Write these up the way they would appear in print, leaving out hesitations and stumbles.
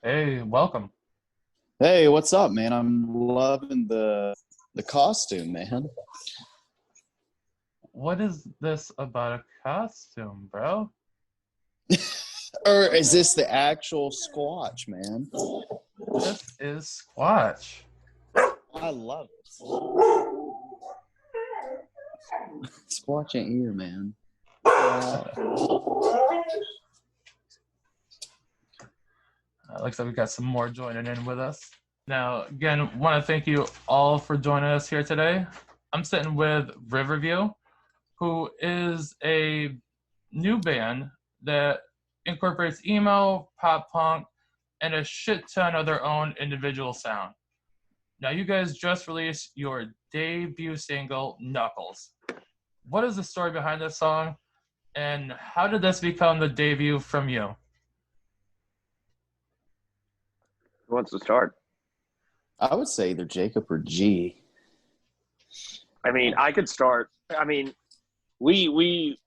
Hey, welcome. Hey, what's up, man? I'm loving the costume, man. What is this about a costume, bro? Or is this the actual Squatch, man? This is Squatch. I love it. Squatch ain't here, man. Looks like we got some more joining in with us. Now, again, want to thank you all for joining us here today. I'm sitting with Riverview, who is a new band that incorporates emo, pop punk, and a shit ton of their own individual sound. Now, you guys just released your debut single, Knuckles. What is the story behind this song, and how did this become the debut from you? Who wants to start? I would say either Jacob or G. I mean, I could start. I mean, we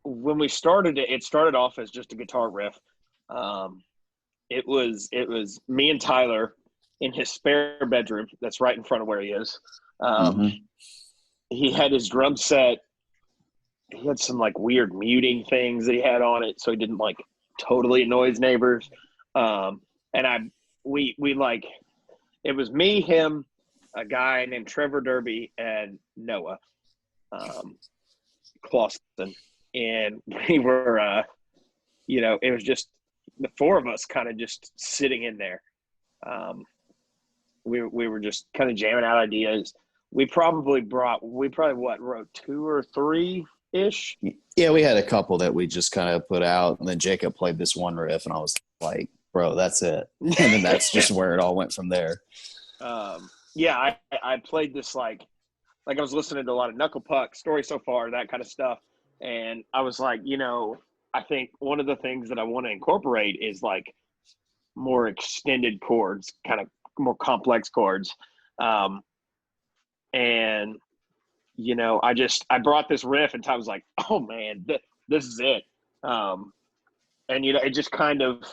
when we started it, it started off as just a guitar riff. It was me and Tyler in his spare bedroom that's right in front of where he is. He had his drum set. He had some like weird muting things that he had on it, so he didn't like totally annoy his neighbors. And we like it was me, him, a guy named Trevor Derby, and Noah Clausen, and we were it was just the four of us kind of just sitting in there. We were just kind of jamming out ideas. We probably wrote two or three ish. Yeah, we had a couple that we just kind of put out, and then Jacob played this one riff, and I was like, bro, that's it. And then that's just where it all went from there. I played this like I was listening to a lot of Knuckle Puck, Story So Far, that kind of stuff. And I was like, I think one of the things that I want to incorporate is like more extended chords, kind of more complex chords. And I brought this riff, and Ty was like, oh man, this is it. And it just kind of,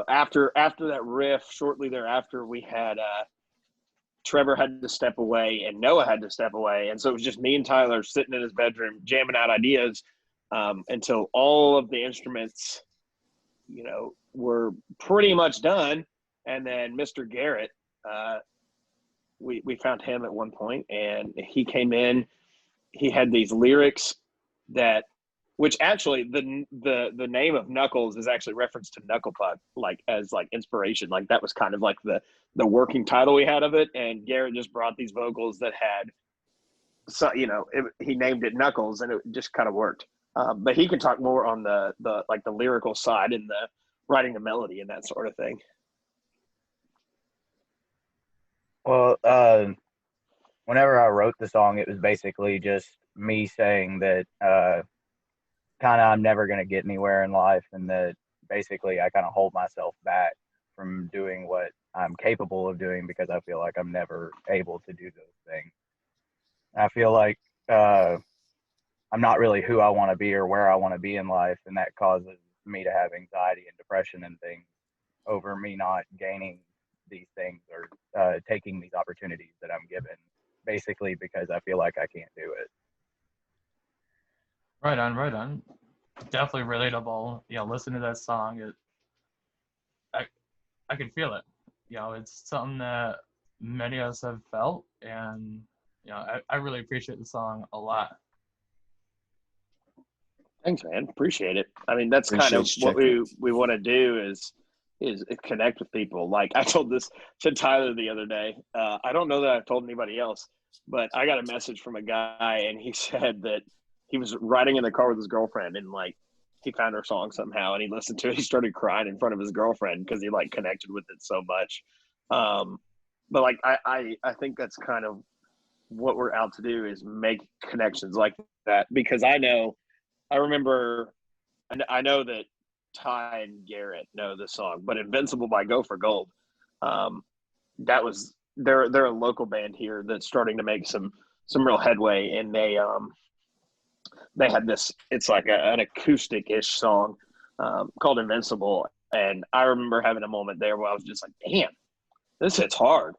after that riff, shortly thereafter, we had Trevor had to step away and Noah had to step away. And so it was just me and Tyler sitting in his bedroom jamming out ideas until all of the instruments, were pretty much done. And then Mr. Garrett, we found him at one point, and he came in. He had these lyrics which actually the name of Knuckles is actually referenced to Knuckle Puck, like as like inspiration. Like that was kind of like the working title we had of it. And Garrett just brought these vocals that had, so he named it Knuckles, and it just kind of worked. But he could talk more on the like the lyrical side and the writing the melody and that sort of thing. Well, whenever I wrote the song, it was basically just me saying that kind of I'm never going to get anywhere in life, and that basically I kind of hold myself back from doing what I'm capable of doing because I feel like I'm never able to do those things. I feel like I'm not really who I want to be or where I want to be in life, and that causes me to have anxiety and depression and things over me not gaining these things or taking these opportunities that I'm given, basically because I feel like I can't do it. Right on. Definitely relatable. Listen to that song. I can feel it. It's something that many of us have felt, and I really appreciate the song a lot. Thanks, man. Appreciate it. I mean, that's kind of what we want to do is connect with people. Like I told this to Tyler the other day. I don't know that I've told anybody else, but I got a message from a guy, and he said that he was riding in the car with his girlfriend, and like he found her song somehow, and he listened to it. He started crying in front of his girlfriend because he like connected with it so much. But like I think that's kind of what we're out to do, is make connections like that, because I know that Ty and Garrett know this song, but Invincible by Go for Gold, that was they're a local band here that's starting to make some real headway, and they had this, it's like an acoustic-ish song called Invincible, And I remember having a moment there where I was just like, damn, this hits hard.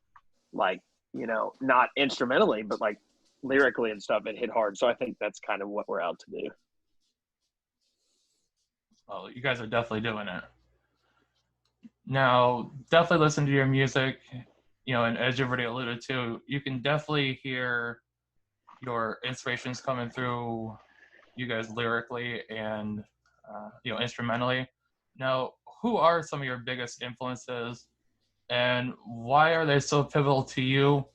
Like, you know, not instrumentally, but like lyrically and stuff, it hit hard. So I think that's kind of what we're out to do. Well, you guys are definitely doing it. Now, definitely listen to your music, you know, and as you've already alluded to, you can definitely hear your inspirations coming through you guys lyrically and, you know, instrumentally. Now, who are some of your biggest influences and why are they so pivotal to you,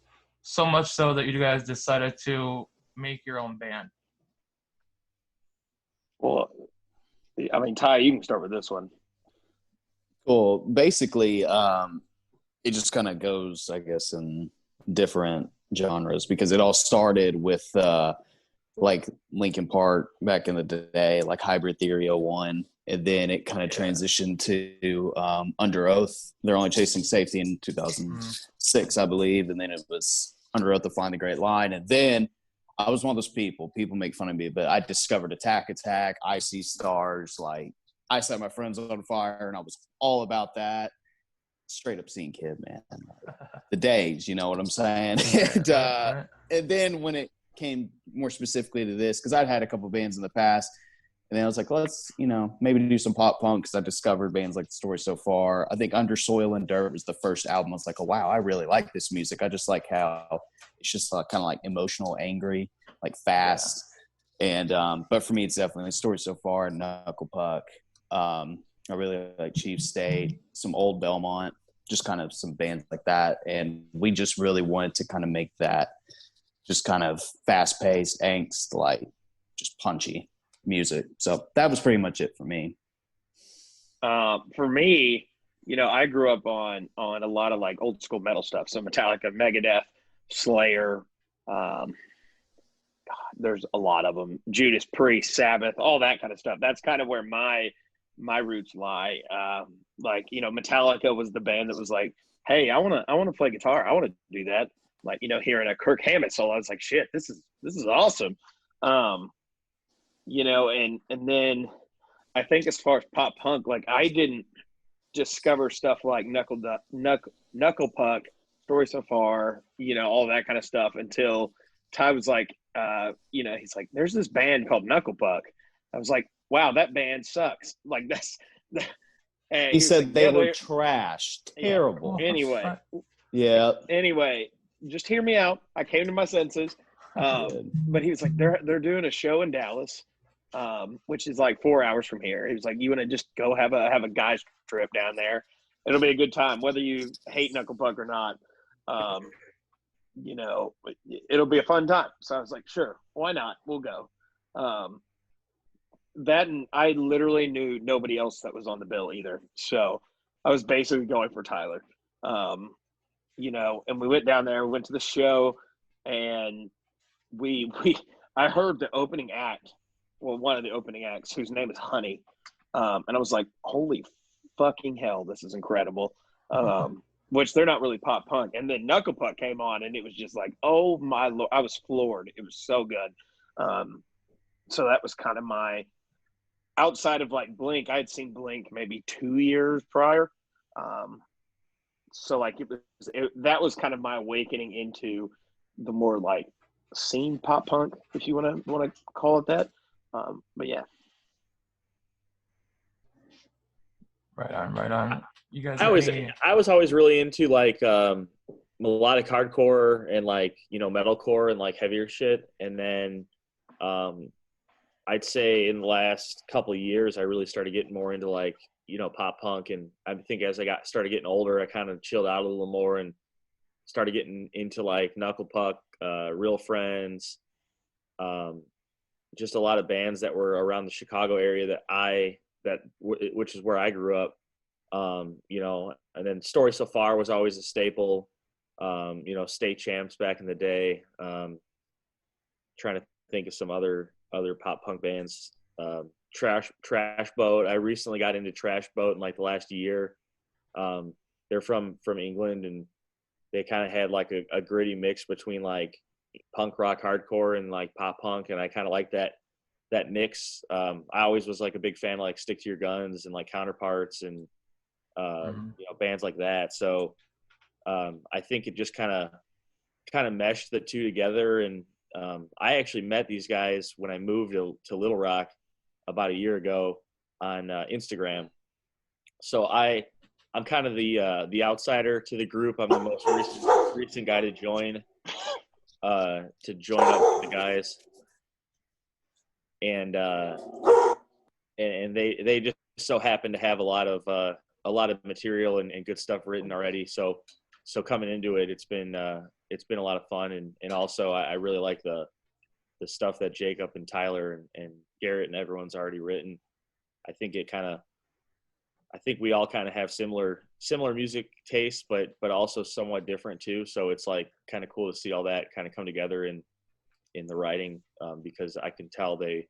so much so that you guys decided to make your own band? Well, I mean, Ty, you can start with this one. Cool. Basically, it just kind of goes, I guess, in different genres because it all started with like Linkin Park back in the day, like Hybrid Theory 01. And then it kind of transitioned to Under Oath. They're Only Chasing Safety in 2006, I believe. And then it was Under Oath to Find the Great Line. And then I was one of those people make fun of me, but I discovered Attack Attack, I See Stars, like I Set My Friends on Fire, and I was all about that. Straight up scene kid, man. The days, you know what I'm saying? And then when it came more specifically to this, because I'd had a couple bands in the past, and then I was like, let's, you know, maybe do some pop punk because I discovered bands like The Story So Far. I think Under Soil and Dirt was the first album. I was like, oh, wow, I really like this music. I just like how it's just kind of like emotional, angry, like fast. Yeah. And but for me, it's definitely The Story So Far and Knuckle Puck. I really like Chief State, some old Belmont, just kind of some bands like that. And we just really wanted to kind of make that just kind of fast-paced, angst, like just punchy music. So that was pretty much it for me. For me, you know, I grew up on a lot of like old school metal stuff. So Metallica, Megadeth, Slayer, God, there's a lot of them. Judas Priest, Sabbath, all that kind of stuff. That's kind of where my roots lie. Like, you know, Metallica was the band that was like, hey, I want to play guitar. I want to do that. Like, you know, hearing a Kirk Hammett solo, I was like, shit, this is awesome. You know, and then I think as far as pop punk, like I didn't discover stuff like Knuckle Puck, Story So Far, you know, all that kind of stuff until Ty was like, you know, he's like, there's this band called Knuckle Puck. I was like, wow, that band sucks. Like and he said like, they were trash, terrible. Anyway, Anyway, just hear me out. I came to my senses. But he was like, they're doing a show in Dallas, which is like 4 hours from here. He was like, you want to just go have a guys trip down there? It'll be a good time, whether you hate Knuckle Puck or not. You know, it'll be a fun time. So I was like, sure, why not? We'll go. That, and I literally knew nobody else that was on the bill either. So I was basically going for Tyler. You know, and we went down there, we went to the show, and I heard the opening act, well, one of the opening acts, whose name is Honey. And I was like, holy fucking hell, this is incredible. Which they're not really pop punk. And then Knuckle Puck came on, and it was just like, oh my Lord, I was floored. It was so good. So that was kind of my, outside of like Blink, I had seen Blink maybe 2 years prior. So like that was kind of my awakening into the more like scene pop punk, if you want to call it that. But yeah. Right on. You guys, I was always really into like melodic hardcore and like, you know, metalcore and like heavier shit. And then I'd say in the last couple of years, I really started getting more into like, you know, pop punk. And I think as I started getting older, I kind of chilled out a little more and started getting into like Knuckle Puck, Real Friends, just a lot of bands that were around the Chicago area which is where I grew up. You know, and then Story So Far was always a staple. You know, State Champs back in the day. Trying to think of some other pop punk bands. Trash Boat. I recently got into Trash Boat in like the last year. They're from England, and they kind of had like a gritty mix between like punk rock hardcore and like pop punk, and I kind of like that mix. I always was like a big fan of like Stick to Your Guns and like Counterparts and bands like that. So I think it just kind of meshed the two together. And I actually met these guys when I moved to Little Rock about a year ago on Instagram. So I'm kind of the outsider to the group. I'm the most recent guy to join up with the guys, and they just so happen to have a lot of material and good stuff written already. So coming into it, it's been a lot of fun, and also I really like the stuff that Jacob and Tyler and Garrett and everyone's already written. I think we all kind of have similar music tastes, but also somewhat different too. So it's like kind of cool to see all that kind of come together in the writing, because I can tell they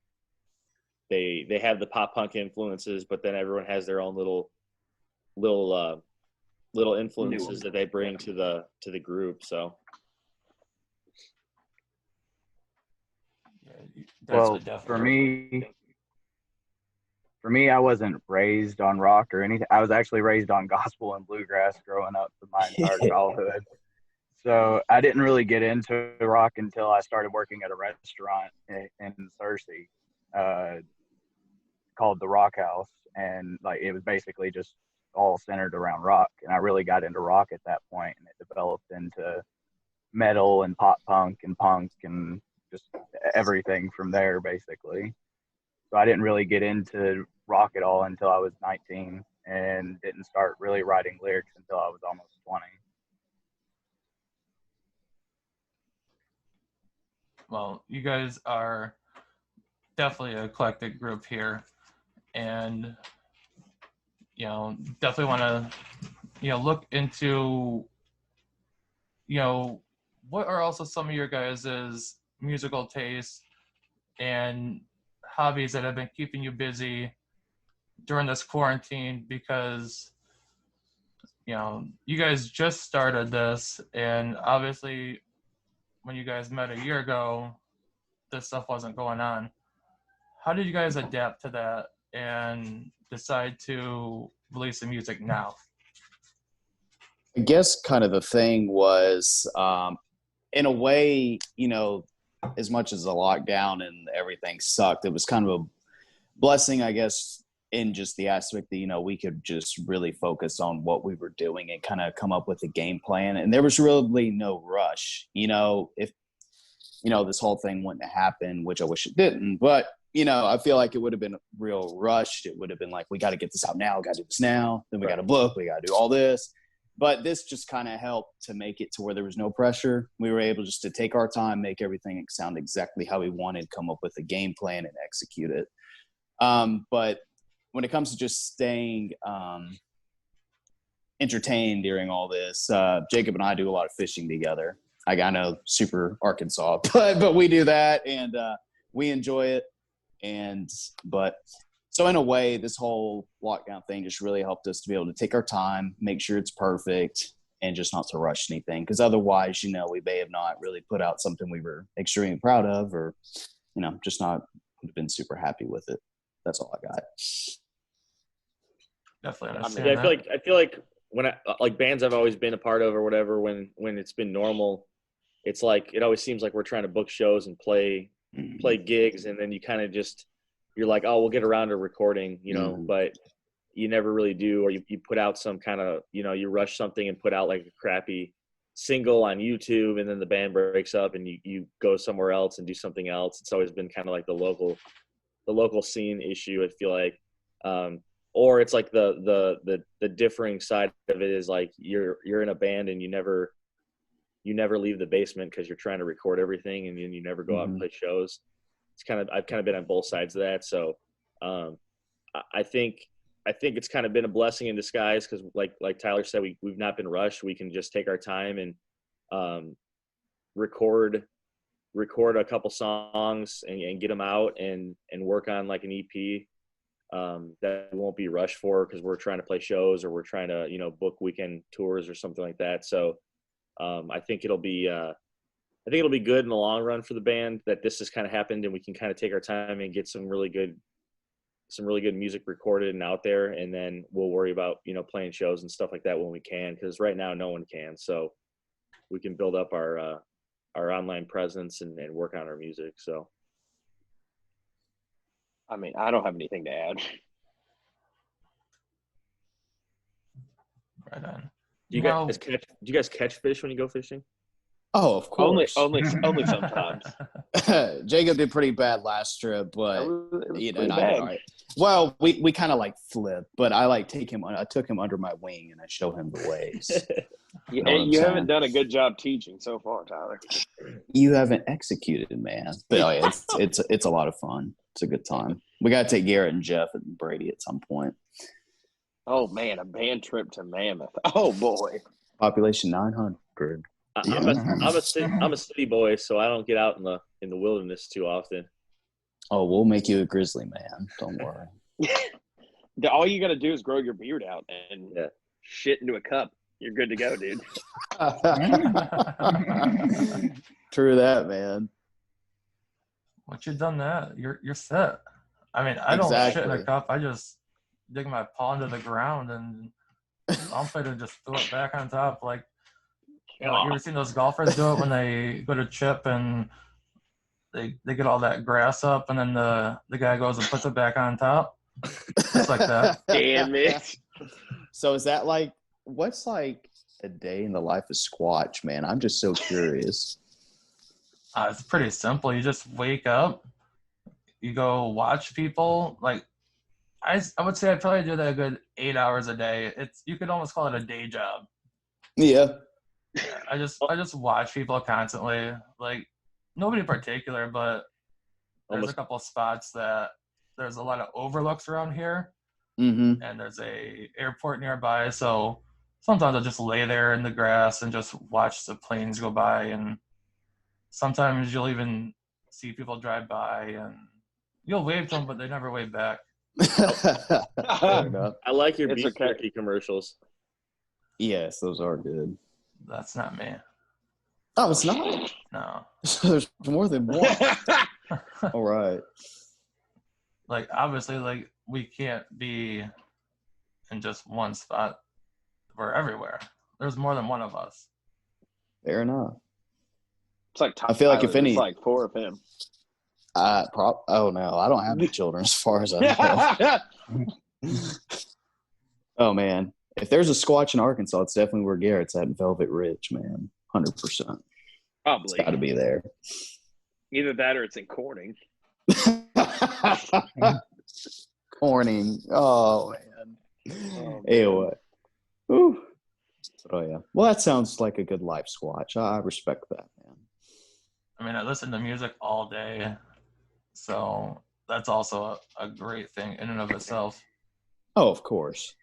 have the pop punk influences, but then everyone has their own little influences that they bring to the group. So well, for me, I wasn't raised on rock or anything. I was actually raised on gospel and bluegrass growing up for my entire childhood. So I didn't really get into rock until I started working at a restaurant in Searcy called the Rock House. And like, it was basically just all centered around rock. And I really got into rock at that point, and it developed into metal and pop punk and just everything from there, basically. So I didn't really get into rock at all until I was 19, and didn't start really writing lyrics until I was almost 20. Well, you guys are definitely an eclectic group here, and definitely want to look into what are also some of your guys' musical tastes and hobbies that have been keeping you busy during this quarantine, because you guys just started this, and obviously when you guys met a year ago, this stuff wasn't going on. How did you guys adapt to that and decide to release the music now? I guess kind of the thing was, in a way, as much as the lockdown and everything sucked, it was kind of a blessing, I guess, in just the aspect that, we could just really focus on what we were doing and kind of come up with a game plan. And there was really no rush. If, this whole thing wouldn't have happened, which I wish it didn't, but, I feel like it would have been real rushed. It would have been like, we got to get this out now, got to do this now, then we got to book, we got to do all this. But this just kind of helped to make it to where there was no pressure. We were able just to take our time, make everything sound exactly how we wanted, come up with a game plan and execute it. But when it comes to just staying entertained during all this, Jacob and I do a lot of fishing together. I know super Arkansas, but we do that, and we enjoy it. So in a way, this whole lockdown thing just really helped us to be able to take our time, make sure it's perfect, and just not to rush anything. Because otherwise, we may have not really put out something we were extremely proud of, or, just not would have been super happy with it. That's all I got. Definitely understand that. I feel like when bands I've always been a part of or whatever, when it's been normal, it's like it always seems like we're trying to book shows and play gigs, and then you kind of just you're like, oh, we'll get around to recording, but you never really do, or you put out some kind of, you rush something and put out like a crappy single on YouTube, and then the band breaks up and you go somewhere else and do something else. It's always been kind of like the local scene issue, I feel like. Or it's like the differing side of it is like you're in a band and you never leave the basement because you're trying to record everything, and then you never go out and play shows. I've kind of been on both sides of that. So I think it's kind of been a blessing in disguise, because like Tyler said, we've not been rushed. We can just take our time and record a couple songs and get them out and work on like an EP that we won't be rushed for because we're trying to play shows or we're trying to book weekend tours or something like that. So I think it'll be good in the long run for the band that this has kind of happened, and we can kind of take our time and get some really good some really good music recorded and out there, and then we'll worry about, you know, playing shows and stuff like that when we can, because right now no one can. So we can build up our online presence and work on our music. So I mean, I don't have anything to add. Right on. Do you guys catch fish when you go fishing? Oh, of course. Only sometimes. Jacob did pretty bad last trip, but you know, I did all right. Well, we kind of like flip, but I like I took him under my wing and I show him the ways. You haven't done a good job teaching so far, Tyler. You haven't executed, man. But oh, yeah, it's a lot of fun. It's a good time. We got to take Garrett and Jeff and Brady at some point. Oh man, a band trip to Mammoth. Oh boy, population 900. I'm a city boy, so I don't get out in the wilderness too often. Oh, we'll make you a grizzly man. Don't worry. All you got to do is grow your beard out and shit into a cup. You're good to go, dude. True that, man. Once you've done that, you're set. I mean, I don't shit in a cup. I just dig my paw into the ground and dump it and just throw it back on top. Like, you ever seen those golfers do it when they go to chip and they get all that grass up and then the guy goes and puts it back on top? Just like that. Damn it. So is that like, what's like a day in the life of Squatch, man? I'm just so curious. It's pretty simple. You just wake up, you go watch people. Like, I would say I'd probably do that a good 8 hours a day. You could almost call it a day job. Yeah. I just watch people constantly. Like, nobody in particular, but there's a couple of spots that there's a lot of overlooks around here. Mm-hmm. And there's a airport nearby, so sometimes I'll just lay there in the grass and just watch the planes go by, and sometimes you'll even see people drive by and you'll wave to them, but they never wave back. I like your beef jerky commercials. Yes, those are good. That's not me. Oh, it's not? No. There's more than one. All right. Like, obviously, like, we can't be in just one spot. We're everywhere. There's more than one of us. Fair enough. It's like I feel like if any, it's like 4 of him. Oh no, I don't have any children as far as I know. Oh man, if there's a Squatch in Arkansas, it's definitely where Garrett's at in Velvet Ridge, man. 100%. Probably. It's got to be there. Either that or it's in Corning. Corning. Oh man. Anyway. Ooh. Oh yeah. Well, that sounds like a good life, Squatch. I respect that, man. I mean, I listen to music all day, so that's also a great thing in and of itself. Oh, of course.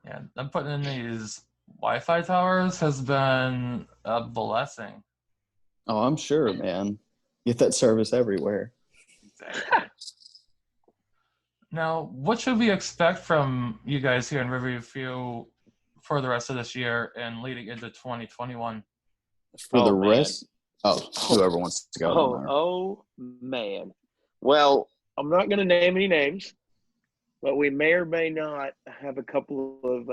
Yeah, I'm putting in these Wi-Fi towers has been a blessing. Oh, I'm sure, man. Get that service everywhere. Exactly. Now, what should we expect from you guys here in Riverview for the rest of this year and leading into 2021? For the rest? Oh, whoever wants to go. Oh, man. Well, I'm not going to name any names, but we may or may not have a couple of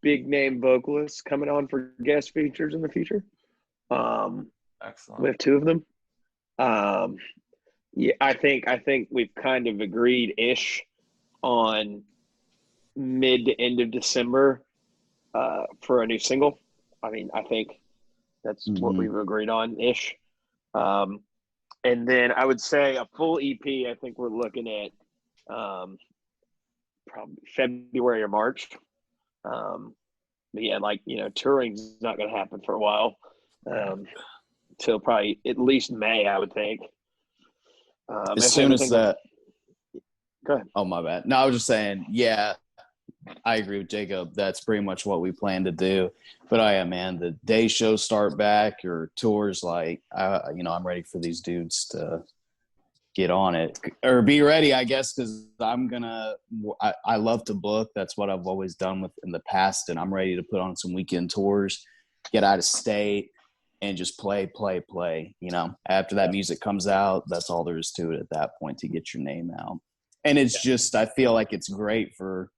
big name vocalists coming on for guest features in the future. Excellent. We have 2 of them. Yeah, I think we've kind of agreed-ish on mid to end of December for a new single. I mean, I think that's what we've agreed on ish. And then I would say a full EP, I think we're looking at probably February or March. But yeah, like, you know, touring's not going to happen for a while till probably at least May, I would think. As soon as that. Go ahead. Oh, my bad. No, I was just saying, yeah, I agree with Jacob. That's pretty much what we plan to do. But oh yeah, man, the day shows start back or tours, like, I'm ready for these dudes to get on it or be ready, I guess, because I love to book. That's what I've always done in the past, and I'm ready to put on some weekend tours, get out of state, and just play. After that music comes out, that's all there is to it at that point, to get your name out. And it's just, I feel like it's great for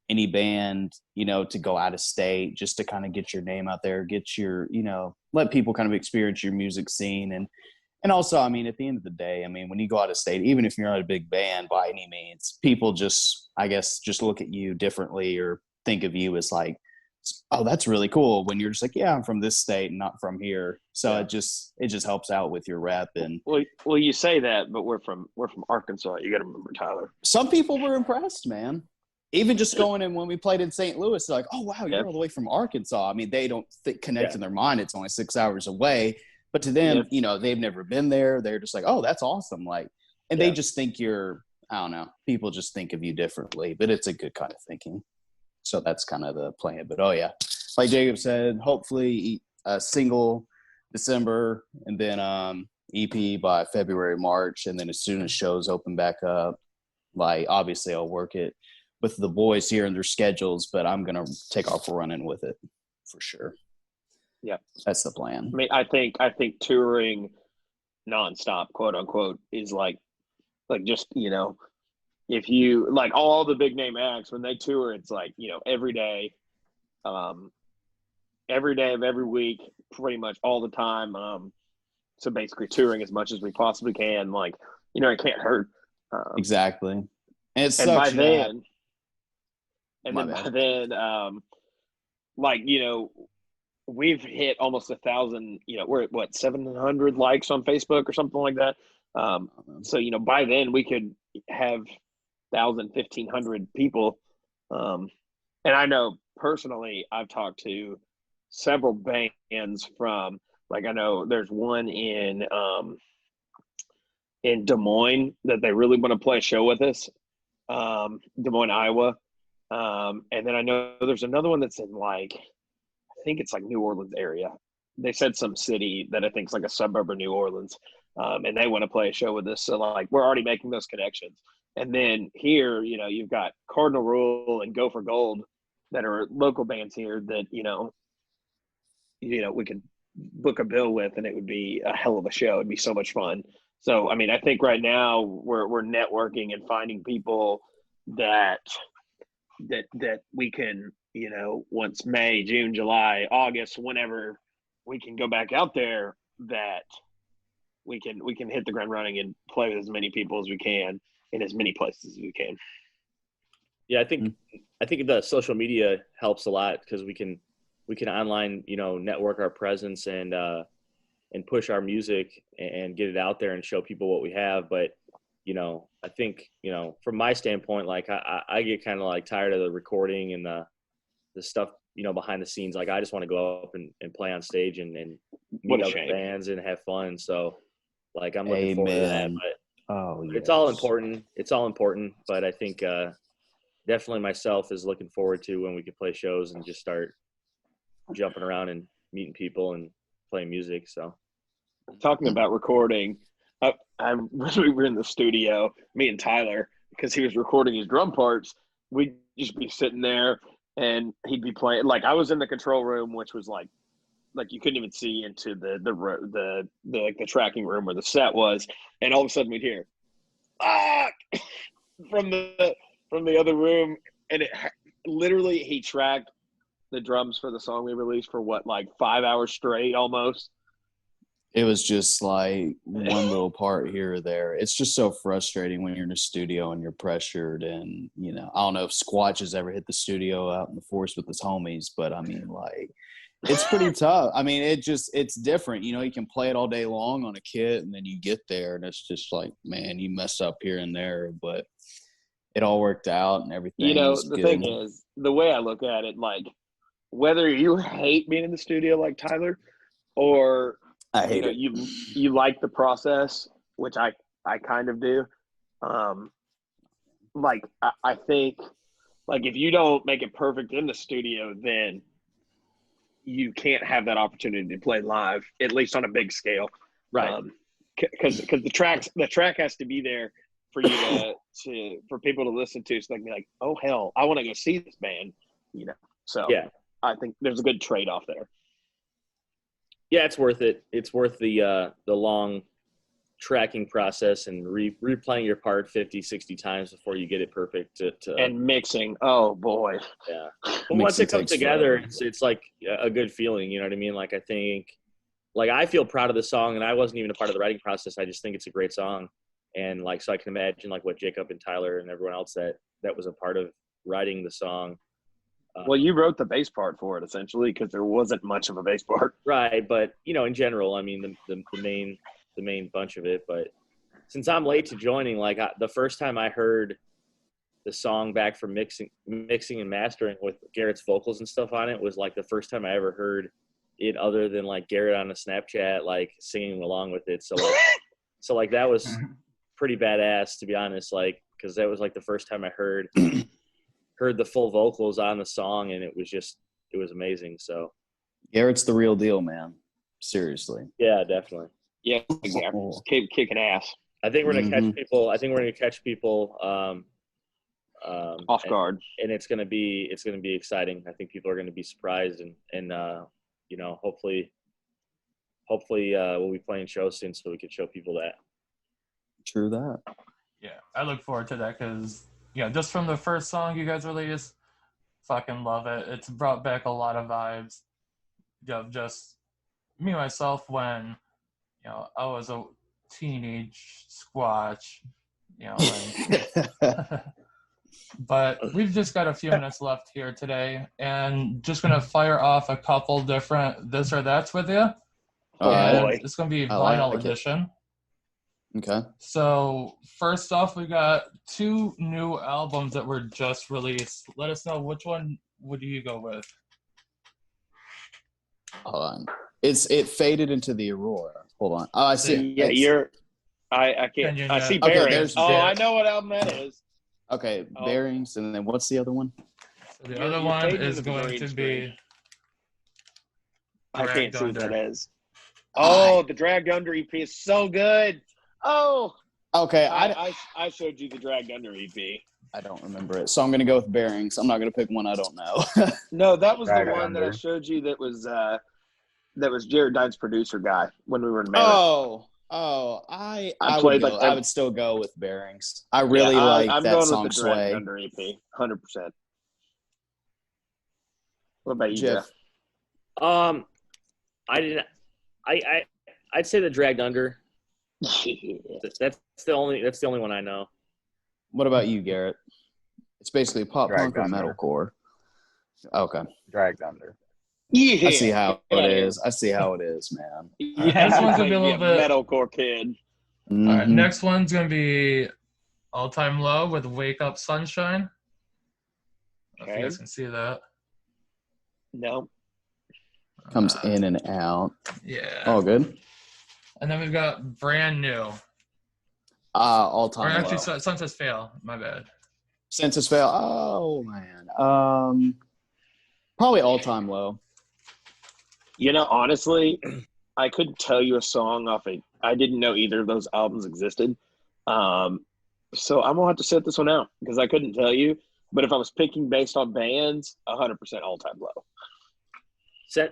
any band, to go out of state, just to kind of get your name out there, get your, let people kind of experience your music scene. And also, I mean, at the end of the day, I mean, when you go out of state, even if you're not a big band by any means, people just, I guess, just look at you differently or think of you as like, oh, that's really cool, when you're just like, yeah, I'm from this state and not from here. So it just helps out with your rep. And well, you say that, but we're from Arkansas. You got to remember, Tyler. Some people were impressed, man. Even just going in when we played in St. Louis, they're like, oh, wow, you're all the way from Arkansas. I mean, they don't connect in their mind. It's only 6 hours away. But to them, they've never been there. They're just like, oh, that's awesome. Like, and they just think you're, I don't know, people just think of you differently, but it's a good kind of thinking. So that's kind of the plan. But, like Jacob said, hopefully a single December, and then EP by February, March. And then as soon as shows open back up, like, obviously I'll work it with the boys here and their schedules, but I'm going to take off running with it for sure. Yeah. That's the plan. I mean, I think touring nonstop, quote unquote, is like just, if you like all the big name acts, when they tour, it's like, every day of every week, pretty much all the time. So basically touring as much as we possibly can, like, it can't hurt. Exactly. And it's and such by then, like, we've hit almost 1,000, we're at what, 700 likes on Facebook or something like that. So, by then we could have 1,000, 1,500 people. And I know personally, I've talked to several bands from, like, I know there's one in Des Moines that they really want to play a show with us. Des Moines, Iowa. And then I know there's another one that's in, like, I think it's like New Orleans area. They said some city that I think is like a suburb of New Orleans. And they want to play a show with us. So, like, we're already making those connections. And then here, you've got Cardinal Rule and Go for Gold that are local bands here that, we could book a bill with, and it would be a hell of a show. It'd be so much fun. So, I mean, I think right now we're networking and finding people that we can, once May, June, July, August, whenever we can go back out there, that we can hit the ground running and play with as many people as we can in as many places as we can. Yeah, I think the social media helps a lot, because we can online, network our presence and push our music and get it out there and show people what we have. But, I think, from my standpoint, like, I get kind of like tired of the recording and the stuff, behind the scenes. Like, I just want to go up and play on stage and meet other bands and have fun. So, like, I'm looking forward to that. But it's all important. It's all important. But I think definitely myself is looking forward to when we can play shows and just start jumping around and meeting people and playing music. So, talking about recording, when we were in the studio, me and Tyler, because he was recording his drum parts, we'd just be sitting there and he'd be playing. Like, I was in the control room, which was like you couldn't even see into the tracking room where the set was, and all of a sudden we'd hear from the other room, and it literally, he tracked the drums for the song we released for what, like 5 hours straight almost. It was just like one little part here or there. It's just so frustrating when you're in a studio and you're pressured. And, I don't know if Squatch has ever hit the studio out in the forest with his homies, but I mean, like, it's pretty tough. I mean, it's different. You can play it all day long on a kit, and then you get there and it's just like, man, you mess up here and there, but it all worked out and everything. The thing is, the way I look at it, like, whether you hate being in the studio like Tyler, or I hate it, you like the process, which I kind of do. Like, I think, like, if you don't make it perfect in the studio, then you can't have that opportunity to play live, at least on a big scale. Right. Because the track has to be there for you for people to listen to, so they can be like, oh hell, I want to go see this band. So yeah, I think there's a good trade-off there. Yeah, it's worth it. It's worth the long tracking process and replaying your part 50, 60 times before you get it perfect. And mixing. Oh, boy. Yeah. But once it comes together, it's like a good feeling. You know what I mean? Like, I think, like, I feel proud of the song, and I wasn't even a part of the writing process. I just think it's a great song. And, like, so I can imagine, like, what Jacob and Tyler and everyone else that was a part of writing the song. Well, you wrote the bass part for it, essentially, because there wasn't much of a bass part. Right, but, you know, in general, I mean, the main bunch of it. But since I'm late to joining, like, the first time I heard the song back from mixing and mastering with Garrett's vocals and stuff on it was, like, the first time I ever heard it other than, like, Garrett on a Snapchat, like, singing along with it. So, like, that was pretty badass, to be honest, like, because that was, like, the first time I heard the full vocals on the song, and it was amazing. So Garrett's the real deal, man. Seriously. Yeah, definitely. Yeah, keep kicking ass. I think we're gonna catch people. I think we're gonna catch people off guard, and it's gonna be exciting. I think people are gonna be surprised, and you know, hopefully we'll be playing shows soon, so we can show people that. True that. Yeah, I look forward to that because, just from the first song you guys released, fucking love it. It's brought back a lot of vibes. Just me, myself, when, I was a teenage Squatch, but we've just got a few minutes left here today, and just going to fire off a couple different this or that's with you. It's going to be vinyl edition. Okay. So first off, we got 2 new albums that were just released. Let us know, which one would you go with? Hold on. It faded into the Aurora. Hold on. Oh, I see. Yeah, I can't. I see Bearings. Okay, I know what album that is. Okay, Bearings, and then what's the other one? So the other one is going to be. I can't see what that is. Oh, the Dragged Under EP is so good. Oh. Okay, I showed you the Dragged Under EP. I don't remember it, so I'm gonna go with Bearings. I'm not gonna pick one I don't know. No, that was the one that I showed you. That was Jared Dine's producer guy when we were in Mammoth. I would still go with Bearings. I really like I'm that going song with the Sway. Under EP, 100%. What about you, Jeff? I'd say the Dragged Under. That's the only one I know. What about you, Garrett? It's basically pop punk or metalcore. Okay. Dragged Under. Yeah. I see how it is. I see how it is, man. Yeah, this one's gonna be a little bit metalcore kid. Mm-hmm. All right, next one's gonna be All Time Low with Wake Up Sunshine. If you guys can see that. No. Comes in and out. Yeah. Oh, good. And then we've got Brand New. All Time Low. Or actually, Census Fail. My bad. Census Fail. Oh, man. Probably All Time Low. Honestly, I couldn't tell you a song off it. I didn't know either of those albums existed. So I'm going to have to set this one out because I couldn't tell you. But if I was picking based on bands, 100% All Time Low.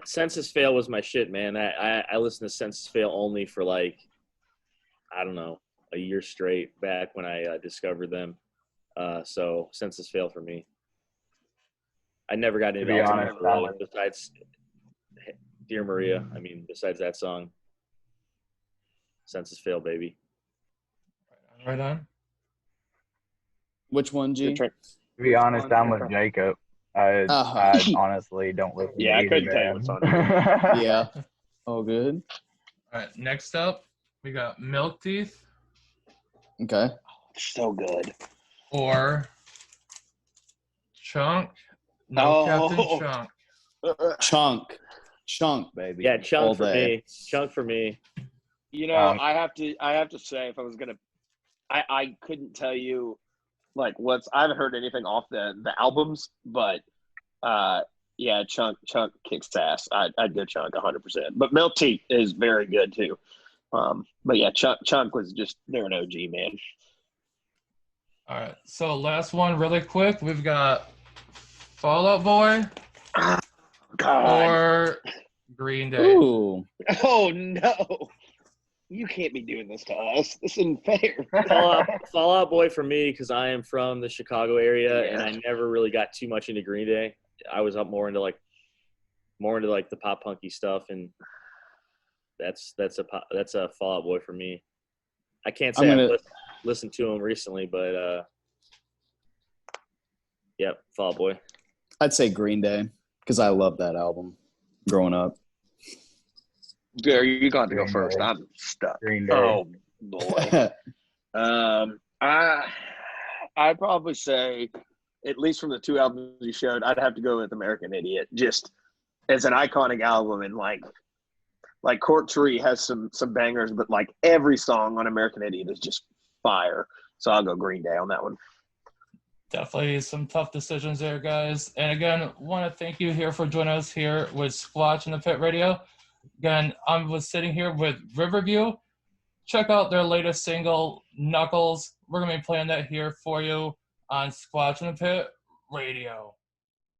Census Fail was my shit, man. I listened to Census Fail only for, like, I don't know, a year straight back when I discovered them. So Census Fail for me. I never got into All Time Low besides Dear Maria. I mean, besides that song, Census Fail, baby. Right on. Which one, G? To be honest, I'm with Jacob. I honestly don't listen to I couldn't tell you what's on it. Yeah. Oh, good. All right, next up, we got Milk Teeth. Okay. So good. Or Chunk. Captain Chunk. Chunk, baby. Yeah, Chunk for me. Chunk for me. I have to say, if I was gonna, I couldn't tell you like I haven't heard anything off the albums, but Chunk kicks ass. I'd go Chunk 100%. But Milk Teeth is very good too. But yeah, Chunk was just, they're an OG, man. All right, so last one really quick. We've got Fall Out Boy God. or Green Day. Ooh. Oh no. You can't be doing this to us. This isn't fair. Fall Out Boy for me because I am from the Chicago area and Yeah. I never really got too much into Green Day. I was up more into the pop punky stuff, and that's a Fall Out Boy for me. I can't say I've listened to them recently, but yep, Fall Out Boy. I'd say Green Day because I love that album growing up. Gary, you got to go Green first. Day. I'm stuck. Green Day. Oh boy. I'd probably say, at least from the two albums you showed, I'd have to go with American Idiot. Just as an iconic album, and like Court Tree has some bangers, but like every song on American Idiot is just fire. So I'll go Green Day on that one. Definitely some tough decisions there, guys. And again, want to thank you here for joining us here with Squatch in the Pit Radio. Again, I was sitting here with Riverview. Check out their latest single, Knuckles. We're going to be playing that here for you on Squatch in the Pit Radio.